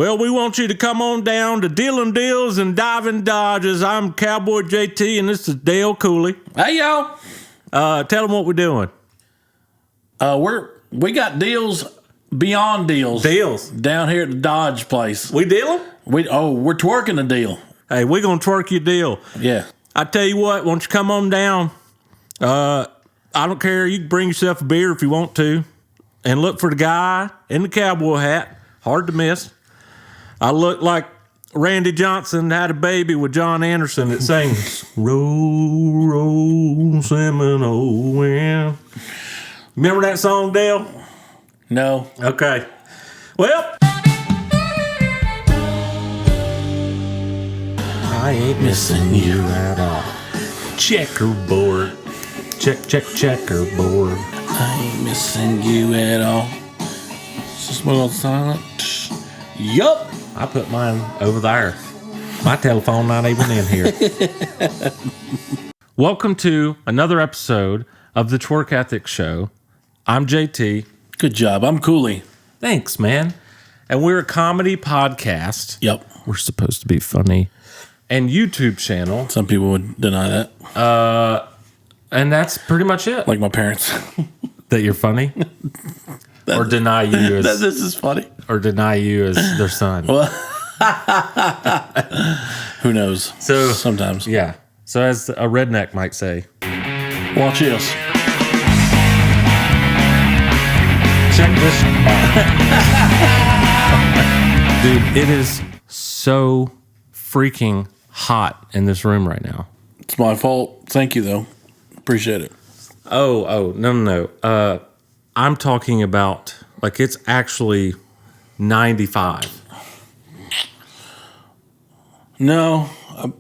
Well, we want you to come on down to Dealin' Deals and Diving Dodges. I'm Cowboy JT, and this is Dale Cooley. Hey, y'all. Tell them what we're doing. We got deals beyond deals. Deals. Down here at the Dodge place. We dealing? We're twerking a deal. Hey, we're going to twerk your deal. Yeah. I tell you what, why don't you come on down? I don't care. You can bring yourself a beer if you want to. And look for the guy in the cowboy hat. Hard to miss. I look like Randy Johnson had a baby with John Anderson that sings, Roll, roll, Seminole wind. Remember that song, Dale? No. Okay. Well, I ain't missing you at all. Checkerboard. Checkerboard. I ain't missing you at all. Is this one on silent? Yup. I put mine over there. My telephone not even in here. Welcome to another episode of the Twerk Ethic Show. I'm JT. Good job. I'm Cooley. Thanks, man. And we're a comedy podcast. Yep. We're supposed to be funny. And YouTube channel. Some people would deny that. And that's pretty much it. Like my parents. That you're funny? Or deny you as... that this is funny. Or deny you as their son. Well, who knows? So sometimes. Yeah. So as a redneck might say. Watch this. Check this Dude, it is so freaking hot in this room right now. It's my fault. Thank you, though. Appreciate it. Oh, no. I'm talking about, like, it's actually 95. No,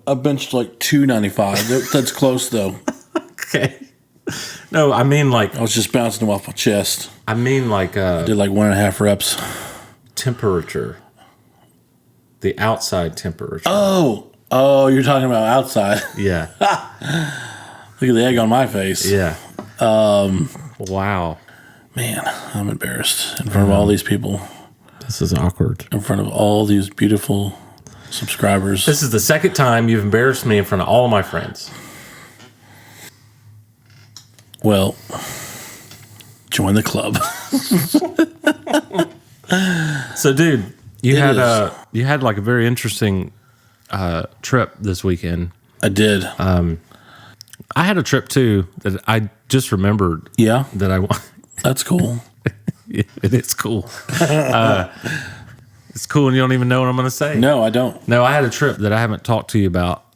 I benched like 295. That's close, though. Okay. No, I mean, like... I was just bouncing them off my chest. I mean, like... I did like 1.5 reps. Temperature. The outside temperature. Oh, you're talking about outside. Yeah. Look at the egg on my face. Yeah. Wow. Man, I'm embarrassed in front of all these people. This is awkward. In front of all these beautiful subscribers. This is the second time you've embarrassed me in front of all of my friends. Well, join the club. So, dude, you had like a very interesting trip this weekend. I did. I had a trip too that I just remembered. Yeah, that I. That's cool. It is cool. It's cool, and you don't even know what I'm going to say. No, I don't. No, I had a trip that I haven't talked to you about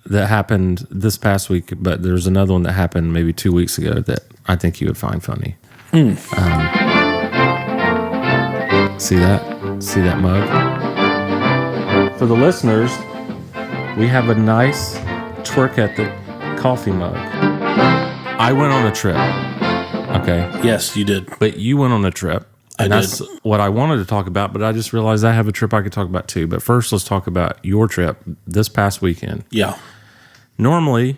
that happened this past week, but there's another one that happened maybe 2 weeks ago that I think you would find funny. See that mug? For the listeners, we have a nice Twerk Ethic coffee mug. I went on a trip. Okay. Yes, you did. But you went on a trip. And that's what I wanted to talk about, but I just realized I have a trip I could talk about too. But first, let's talk about your trip this past weekend. Yeah. Normally,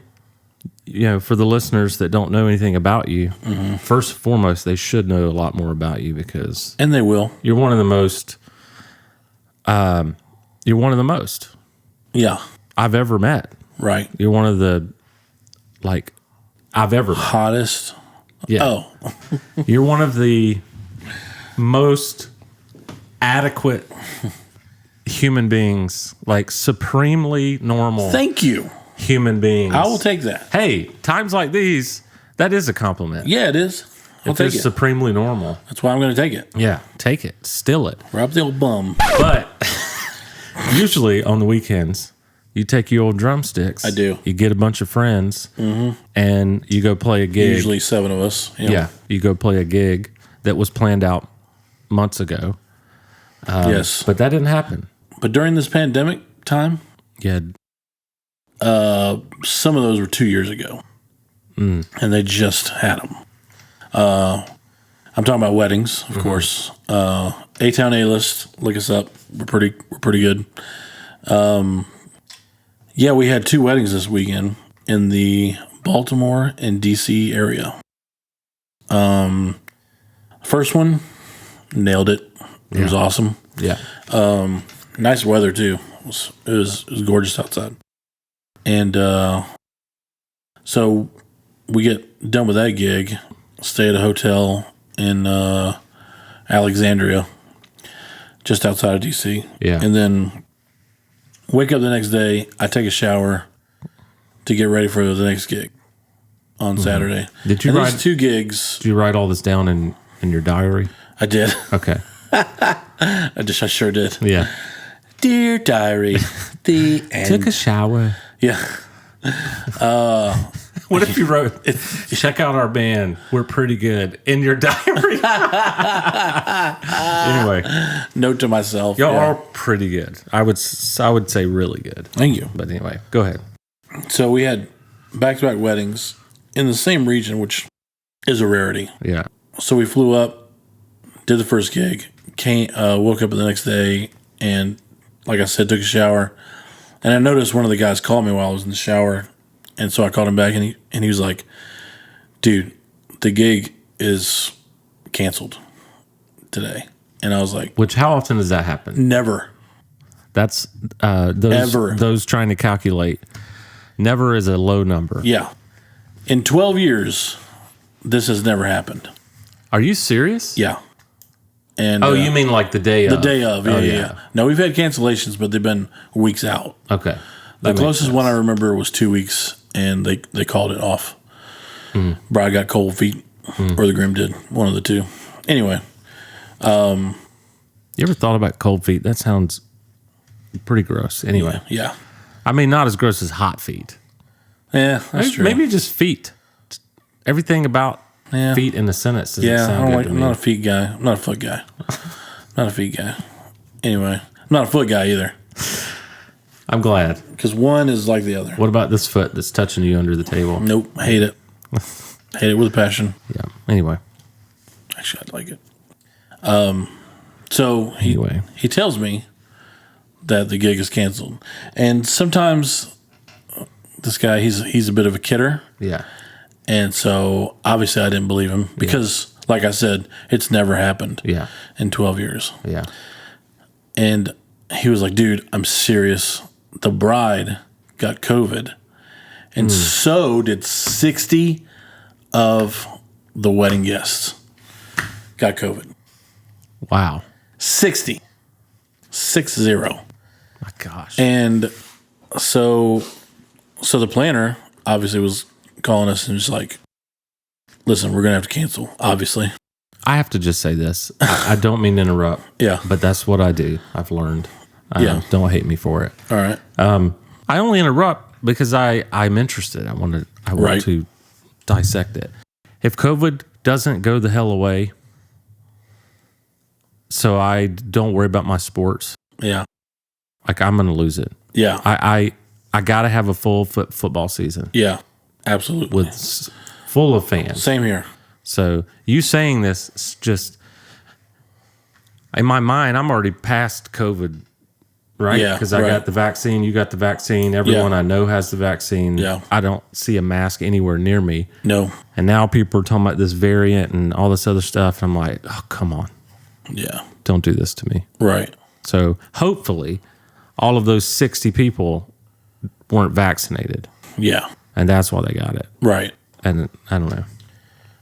for the listeners that don't know anything about you, first and foremost, they should know a lot more about you because... And they will. You're one of the most... Yeah. I've ever met. Right. You're one of the, I've ever met. Hottest. Yeah. Oh. You're one of the most adequate human beings, like supremely normal. Thank you. Human beings. I will take that. Hey, times like these, that is a compliment. Yeah, it is. If it's supremely normal. That's why I'm going to take it. Yeah, take it. Steal it. Rub the old bum. But usually on the weekends, you take your old drumsticks. I do. You get a bunch of friends, and you go play a gig. Usually 7 of us. Yeah, you go play a gig that was planned out months ago. Yes. But that didn't happen. But during this pandemic time, Yeah. some of those were 2 years ago. And they just had them. I'm talking about weddings, of course. A-Town A-List, look us up. We're pretty good. Yeah, we had 2 weddings this weekend in the Baltimore and DC area. First one, nailed it. It was awesome. Yeah. Nice weather too. It was gorgeous outside. And so we get done with that gig, stay at a hotel in Alexandria, just outside of DC. Yeah. And then wake up the next day. I take a shower to get ready for the next gig on Saturday. Did you and write these 2 gigs? Did you write all this down in your diary? I did. Okay. I sure did. Yeah. Dear diary, the end. Took a shower. Yeah. What if you wrote, check out our band, we're pretty good, in your diary? Anyway. Note to myself. Y'all are pretty good. I would say really good. Thank you. But anyway, go ahead. So we had back-to-back weddings in the same region, which is a rarity. Yeah. So we flew up, did the first gig, woke up the next day, and like I said, took a shower. And I noticed one of the guys called me while I was in the shower. And so I called him back, and he was like, dude, the gig is canceled today. And I was like, Which, how often does that happen? never. That's Ever. those trying to calculate. Never is a low number. Yeah. In 12 years, this has never happened. Are you serious? Yeah. And Oh, you mean like the day of? the day of? Yeah, Oh, yeah. No, we've had cancellations, but they've been weeks out. Okay. The closest one I remember was 2 weeks, and they called it off. Bride got cold feet, or the groom did. One of the two. Anyway. You ever thought about cold feet? That sounds pretty gross. Anyway. Yeah. I mean, not as gross as hot feet. Yeah, that's true. Maybe just feet. Everything about Yeah. feet in the sentence doesn't Yeah, sound good to I'm me. not a feet guy. I'm not a foot guy. Not a feet guy. Anyway, I'm not a foot guy either. I'm glad. Because one is like the other. What about this foot that's touching you under the table? Nope. Hate it. Hate it with a passion. Yeah. Anyway. Actually, I like it. So he tells me that the gig is canceled. And sometimes this guy, he's a bit of a kidder. Yeah. And so obviously I didn't believe him because, like I said, it's never happened Yeah. in 12 years. Yeah. And he was like, dude, I'm serious. The bride got COVID. And so did 60 of the wedding guests got COVID. Wow. 60. 60. My gosh. And so the planner obviously was calling us and just like, listen, we're going to have to cancel, obviously. I have to just say this. I don't mean to interrupt. Yeah. But that's what I do. I've learned. Yeah. Don't hate me for it. All right. I only interrupt because I'm interested. I want Right. to dissect it. If COVID doesn't go the hell away, so I don't worry about my sports, Yeah. like I'm going to lose it. Yeah. I got to have a full football season Yeah. Absolutely. with full of fans. Same here. So you saying this is just in my mind, I'm already past COVID, right? Yeah, Because I right. got the vaccine, you got the vaccine, everyone Yeah. I know has the vaccine. Yeah. I don't see a mask anywhere near me. No. And now people are talking about this variant and all this other stuff. I'm like, oh, come on. Yeah. Don't do this to me. Right. So hopefully all of those 60 people weren't vaccinated. Yeah. And that's why they got it. Right. And I don't know.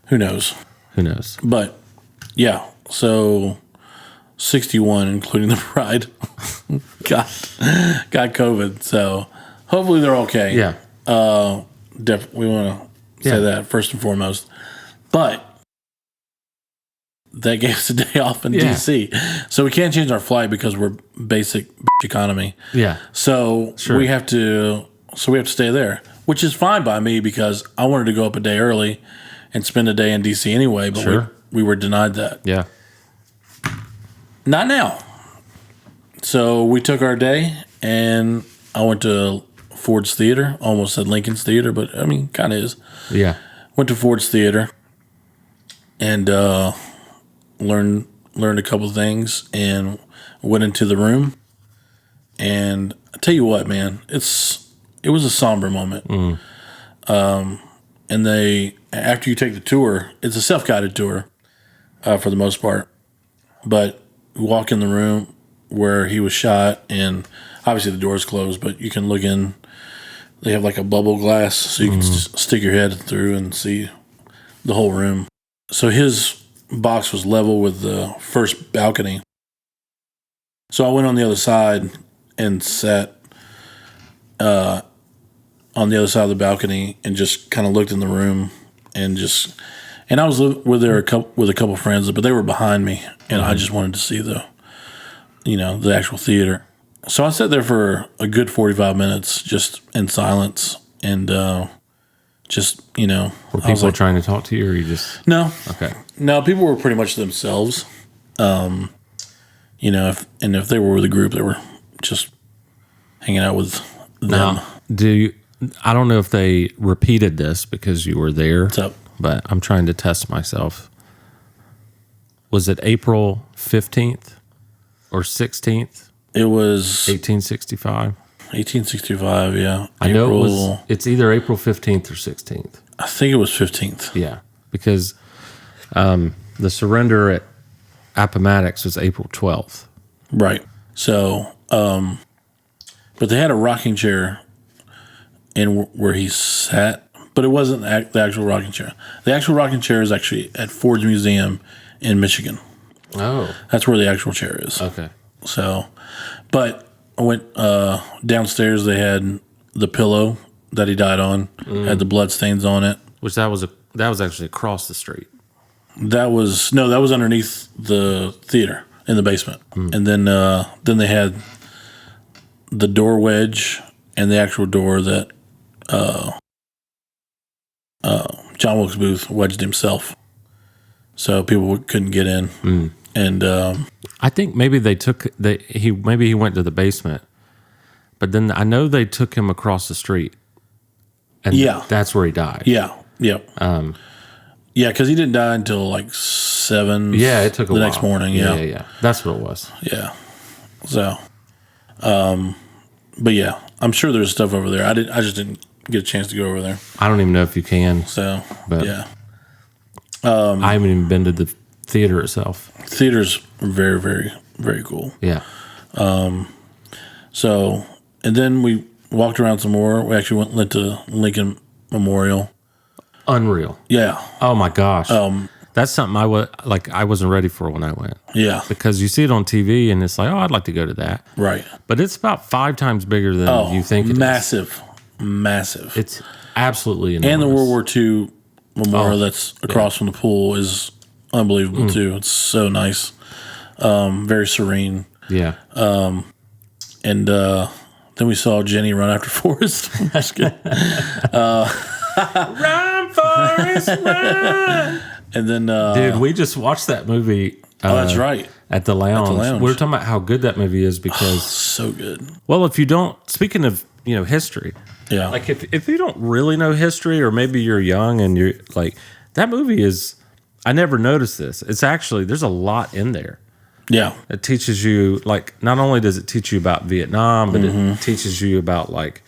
Who knows? Who knows? But yeah. So 61, including the bride, got COVID. So hopefully they're okay. Yeah. We want to say that first and foremost. But that gave us a day off in DC. So we can't change our flight because we're basic economy. Yeah. So we have to stay there, which is fine by me because I wanted to go up a day early and spend a day in DC anyway, but we were denied that. Yeah. Not now. So we took our day and I went to Ford's Theater. Almost said Lincoln's Theater, but I mean, kind of is. Yeah. Went to Ford's Theater and learned a couple of things and went into the room. And I tell you what, man, it was a somber moment. And after you take the tour, it's a self-guided tour for the most part. But we walk in the room where he was shot, and obviously the door's closed, but you can look in. They have like a bubble glass, so you can stick your head through and see the whole room. So his box was level with the first balcony. So I went on the other side and sat on the other side of the balcony and just kind of looked in the room and I was with a couple friends, but they were behind me, and I just wanted to see the actual theater. So I sat there for a good 45 minutes just in silence, and Were people trying to talk to you, or you just... No. Okay. No, people were pretty much themselves. If they were with a group, they were just hanging out with them. Now, I don't know if they repeated this because you were there. What's up? But I'm trying to test myself. Was it April 15th or 16th? It was 1865. 1865, yeah. I know it's either April 15th or 16th. I think it was 15th. Yeah, because the surrender at Appomattox was April 12th. Right. So, but they had a rocking chair in where he sat, but it wasn't the actual rocking chair. The actual rocking chair is actually at Ford's Museum in Michigan. Oh. That's where the actual chair is. Okay. So, but I went downstairs. They had the pillow that he died on, had the blood stains on it. Which that was actually across the street. That was underneath the theater in the basement. And then they had the door wedge and the actual door that John Wilkes Booth wedged himself, so people couldn't get in. And I think maybe he went to the basement, but then I know they took him across the street, and that's where he died. Yeah, because he didn't die until like 7. Yeah, it took a while. Next morning. Yeah, that's what it was. Yeah. So, but yeah, I'm sure there's stuff over there. I just didn't get a chance to go over there. I don't even know if you can. So, but yeah. I haven't even been to the theater itself. Theater's very, very, very cool. Yeah. So, and then we walked around some more. We actually went to Lincoln Memorial. Unreal. Yeah. Oh my gosh. That's something I wasn't ready for when I went. Yeah. Because you see it on TV and it's like, oh, I'd like to go to that. Right. But it's about 5 times bigger than you think it massive. is. Massive. It's absolutely enormous. And the World War II memorial that's across from the pool is unbelievable too. It's so nice. Very serene. Yeah. And then we saw Jenny run after Forrest. That's good. Run, Forrest, run! And then, dude, we just watched that movie. That's right. At the lounge. We were talking about how good that movie is because so good. Well, if you don't, speaking of history, yeah, like if you don't really know history, or maybe you're young and you're like, that movie is. I never noticed this. It's actually there's a lot in there. Yeah, it teaches you like not only does it teach you about Vietnam, but it teaches you about like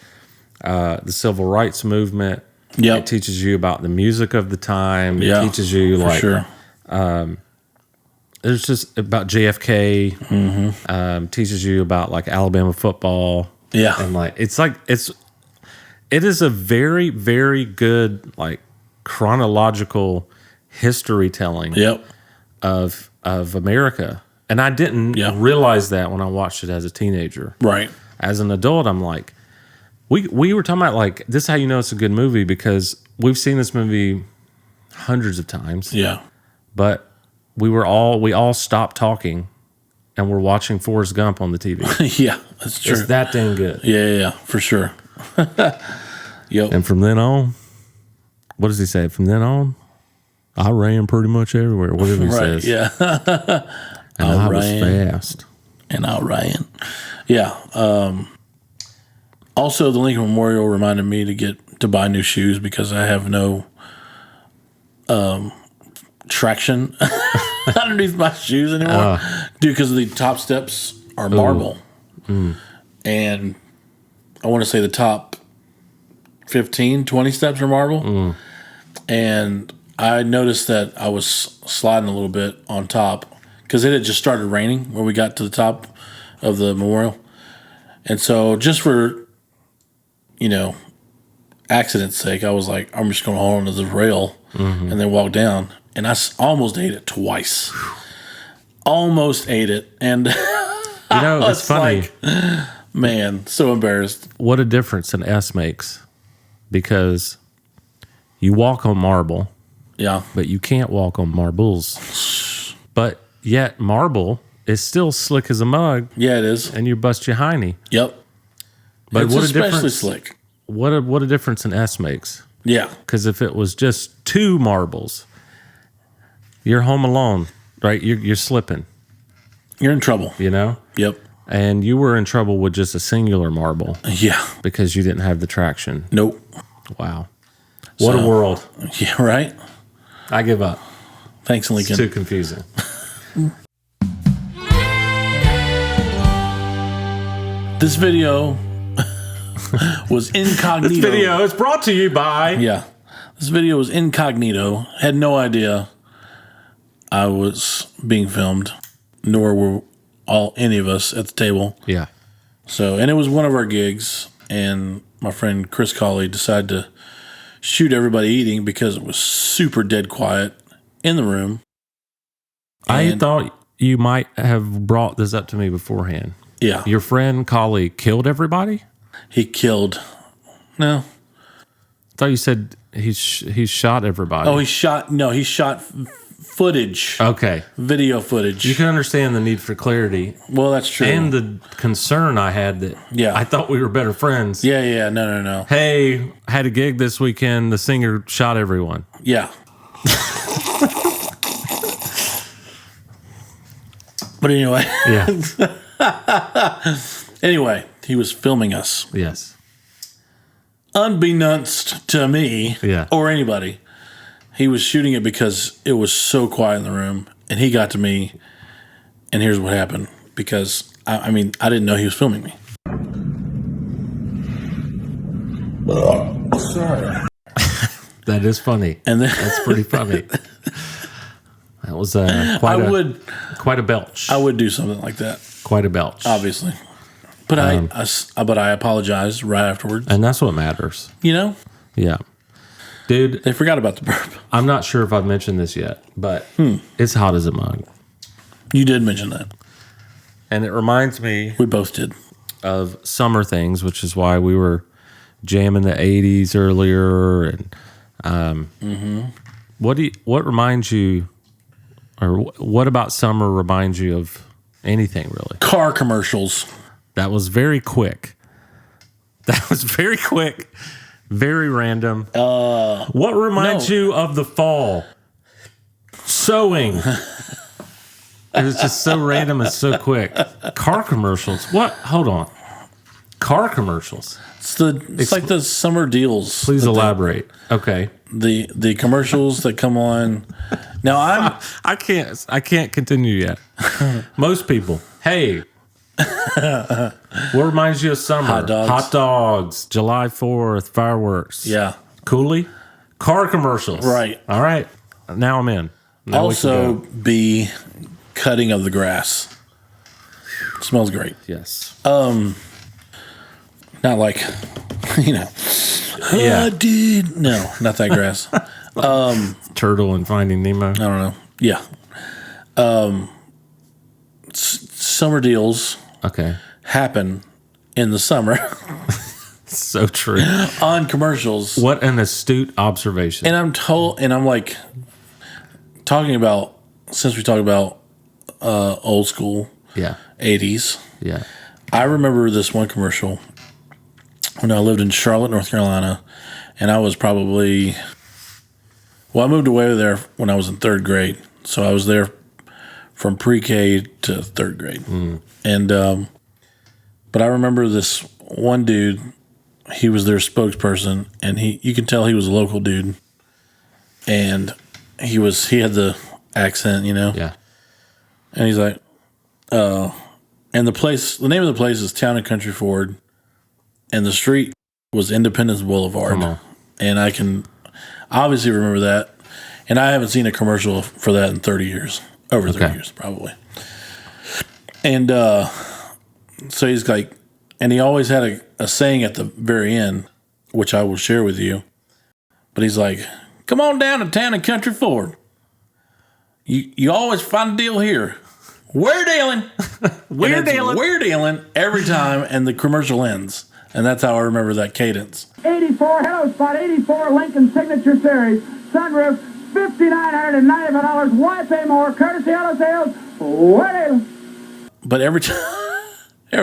the civil rights movement. Yeah, it teaches you about the music of the time. Yeah, it teaches you like sure. There's just about JFK. Teaches you about like Alabama football. Yeah, and like it is a very, very good like chronological history telling. Yep. of America, and I didn't realize that when I watched it as a teenager. Right. As an adult, I'm like, we were talking about like this is how you know it's a good movie because we've seen this movie hundreds of times. Yeah. But we all stopped talking and we're watching Forrest Gump on the TV. Yeah, that's true. It's that dang good. Yeah, for sure. Yep. And from then on, what does he say? From then on, I ran pretty much everywhere. Whatever he says. Yeah. And I was fast. And I ran. Yeah. Also, the Lincoln Memorial reminded me to buy new shoes because I have no traction underneath my shoes anymore. Dude, because the top steps are marble. And I want to say the top 15, 20 steps are marble. And I noticed that I was sliding a little bit on top because it had just started raining when we got to the top of the memorial. And so just for, accident's sake, I was like, I'm just going to hold on to the rail and then walk down. And I almost ate it twice. Almost ate it. And it's funny. Like, man, so embarrassed. What a difference an S makes. Because you walk on marble. Yeah. But you can't walk on marbles. But yet marble is still slick as a mug. Yeah, it is. And you bust your hiney. Yep. But it's what a especially difference, slick. What a difference an S makes. Yeah. Because if it was just 2 marbles, you're home alone, right? You're slipping. You're in trouble. Yep. And you were in trouble with just a singular marble. Yeah. Because you didn't have the traction. Nope. Wow. What a world. Yeah, right? I give up. Thanks, Lincoln. It's too confusing. This video was incognito. This video is brought to you by... Yeah. This video was incognito. Had no idea I was being filmed, nor were any of us at the table. Yeah. So, and it was one of our gigs, and my friend Chris Cooley decided to shoot everybody eating because it was super dead quiet in the room. I thought you might have brought this up to me beforehand. Yeah. Your friend Cooley killed everybody? He killed. No. I thought you said he shot everybody. Oh, he shot footage. Okay. Video footage. You can understand the need for clarity. Well, that's true. And the concern I had that I thought we were better friends. Yeah. No. Hey, had a gig this weekend. The singer shot everyone. Yeah. But anyway. Yeah. Anyway, he was filming us. Yes. Unbeknownst to me or anybody, he was shooting it because it was so quiet in the room, and he got to me, and here's what happened. Because, I didn't know he was filming me. Sorry. That is funny. And then, that's pretty funny. That was quite a belch. I would do something like that. Quite a belch. Obviously. But I apologized right afterwards. And that's what matters. Yeah. Dude. They forgot about the burp. I'm not sure if I've mentioned this yet, but it's hot as a mug. You did mention that. And it reminds me. We both did. Of summer things, which is why we were jamming the 80s earlier. And what reminds you, or what about summer reminds you of anything really? Car commercials. That was very quick. Very random. What reminds you of the fall? Sewing. It was just so random and so quick. Car commercials. What? Hold on. Car commercials. It's like the summer deals. Please elaborate. Okay. The commercials that come on. Now I can't continue yet. Most people. Hey. What reminds you of summer? Hot dogs. July 4th, fireworks. Yeah. Cooley. Car commercials. Right. All right. Now I'm in. Now also be cutting of the grass. It smells great. Yes. Not like, I did. No, not that grass. Turtle and Finding Nemo. I don't know. Yeah. Summer deals happen in the summer. So true. On commercials. What an astute observation. And I'm like talking about, since we talk about old school 80s. Yeah. I remember this one commercial when I lived in Charlotte, North Carolina, and I was probably, I moved away there when I was in 3rd grade. So I was there from pre-K to 3rd grade. And, but I remember this one dude, he was their spokesperson, and you can tell he was a local dude. And he had the accent, Yeah. And he's like, and the name of the place is Town and Country Ford, and the street was Independence Boulevard. Come on. And I can obviously remember that. And I haven't seen a commercial for that in 30 years. Over 30 years, probably. And So he's like, and he always had a saying at the very end, which I will share with you. But he's like, come on down to Town and Country Ford. You always find a deal here. We're dealing. We're dealing every time, and the commercial ends. And that's how I remember that cadence. 84, hello spot, 84 Lincoln Signature Series. Sunroof, $5,995. Why pay more? Courtesy Auto Sales. We're dealing. But every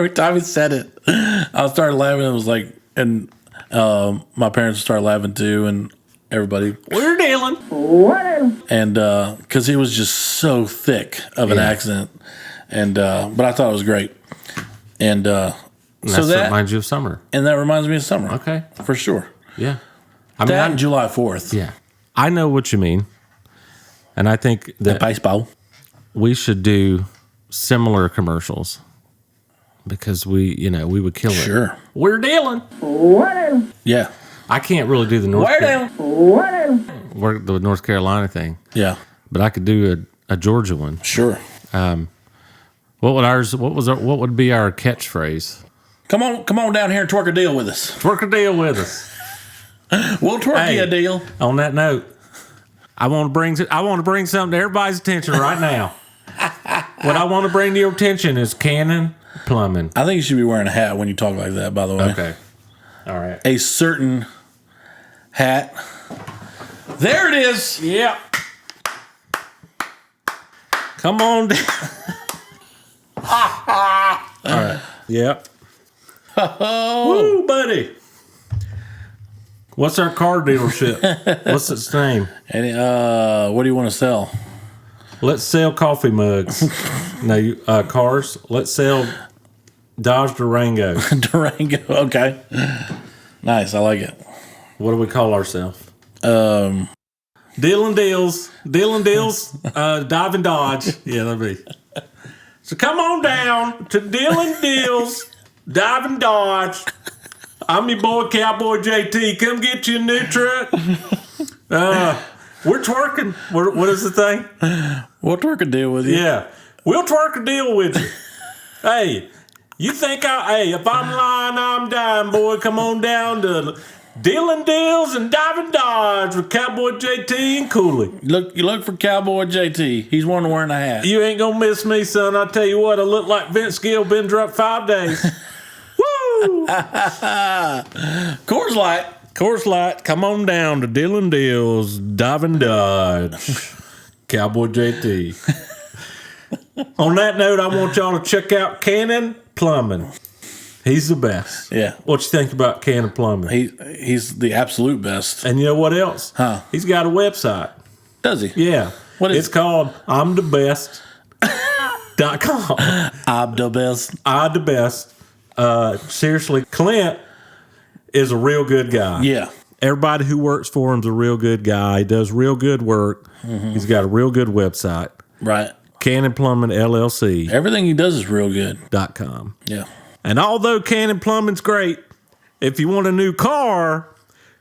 time he said it, I started laughing. It was like, and my parents started laughing too, and everybody. We're dealing. We're dealing. And because he was just so thick of an accent, and but I thought it was great. And so that reminds you of summer. And that reminds me of summer. Okay, for sure. Yeah, I mean, July 4th. Yeah, I know what you mean, and I think that baseball. We should do similar commercials because we would kill it. Sure, we're dealing. We're dealing. Yeah, I can't really do the the North Carolina thing. Yeah, but I could do a Georgia one. Sure. What would be our catchphrase? Come on down here and twerk a deal with us. Twerk a deal with us. We'll twerk you a deal. On that note, I want to bring something to everybody's attention right now. What I want to bring to your attention is Cannon Plumbing. I think you should be wearing a hat when you talk like that, by the way. Okay. All right. A certain hat. There it is. Yep. Come on down. All right. Yep. Woo, buddy. What's our car dealership? What's its name? And what do you want to sell? Let's sell coffee mugs. No, cars. Let's sell Dodge Durango. Durango. Okay. Nice. I like it. What do we call ourselves? Dealing Deals. Dive and Dodge. Yeah, that'd be. So come on down to Dealing Deals, Dive and Dodge. I'm your boy, Cowboy JT. Come get you a new truck. We're twerking. What is the thing? We'll twerk a deal with you. Yeah. We'll twerk a deal with you. Hey, you think if I'm lying, I'm dying, boy. Come on down to Dealing Deals and Dive and Dodge with Cowboy JT and Cooley. You look for Cowboy JT. He's one wearing a hat. You ain't gonna miss me, son. I tell you what, I look like Vince Gill been dropped 5 days. Woo! Coors Light. Come on down to Dealing Deals, Dive and Dodge, Cowboy JT. On that note, I want y'all to check out Cannon Plumbing. He's the best. Yeah. What you think about Cannon Plumbing? He's the absolute best. And you know what else? Huh? He's got a website. Does he? Yeah. It's called I'mTheBest.com. I'm the best. I'm the best. Seriously, Clint is a real good guy. Yeah. Everybody who works for him is a real good guy. He does real good work. Mm-hmm. He's got a real good website. Right. Cannon Plumbing LLC. Everything he does is real good. .com. Yeah. And although Cannon Plumbing's great, if you want a new car,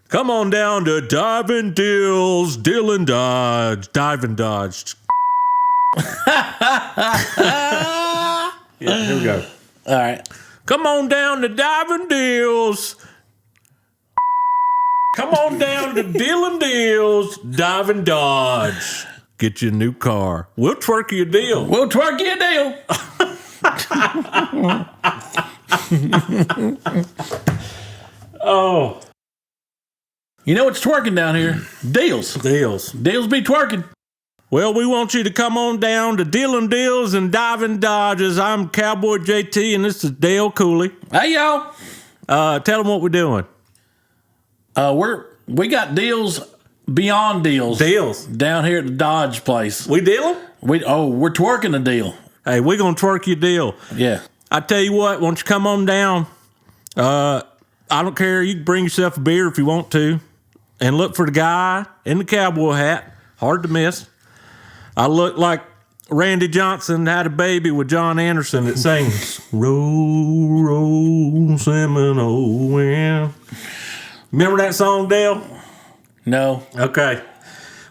come on down to Dive and Deals, Deal and Dodge, Dive and Dodge. Yeah, here we go. All right. Come on down to Dive and Deals. Come on down to Deal and Deals, Dive and Dodge. Get you a new car. We'll twerk you a deal. We'll twerk you a deal. Oh. You know what's twerking down here? Deals. Deals be twerking. Well, we want you to come on down to Dealing Deals and Dive and Dodges. I'm Cowboy JT, and this is Dale Cooley. Hey, y'all. Tell them what we're doing. We got deals beyond deals. Deals. Down here at the Dodge place. We dealing? We're twerking a deal. Hey, we're going to twerk your deal. Yeah. I tell you what, why don't you come on down? I don't care. You can bring yourself a beer if you want to. And look for the guy in the cowboy hat. Hard to miss. I look like Randy Johnson had a baby with John Anderson that sings, Roll, roll, Seminole wind. Remember that song, Dale? No. Okay.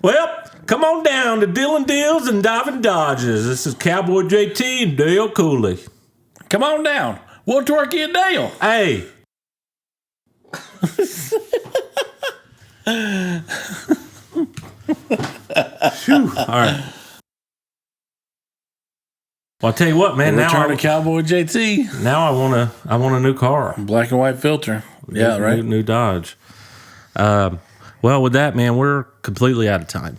Well, come on down to Dealing Deals and Dive and Dodges. This is Cowboy JT and Dale Cooley. Come on down. Well, Twerky and Dale. Hey. Phew. All right. Well, I'll tell you what, man. Return to Cowboy JT. Now I want a new car. Black and white filter. Yeah, right. New Dodge. Well, with that, man, we're completely out of time.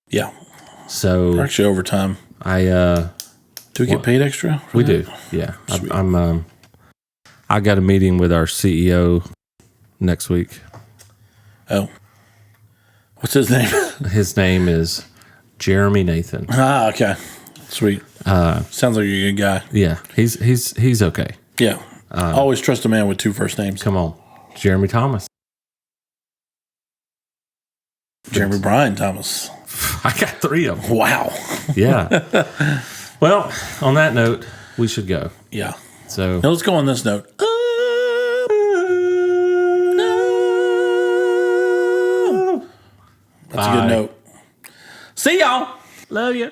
Yeah. So we're actually overtime. Do we get paid extra? We do. Yeah. I got a meeting with our CEO next week. Oh. What's his name? His name is Jeremy Nathan. Ah, okay. Sweet. Sounds like a good guy. Yeah. He's okay. Yeah. Always trust a man with 2 first names. Come on. Jeremy Thomas. Jeremy Bryan Thomas. I got 3 of them. Wow. Yeah. Well, on that note, we should go. Yeah. So now let's go on this note. That's a good note. See y'all. Love you.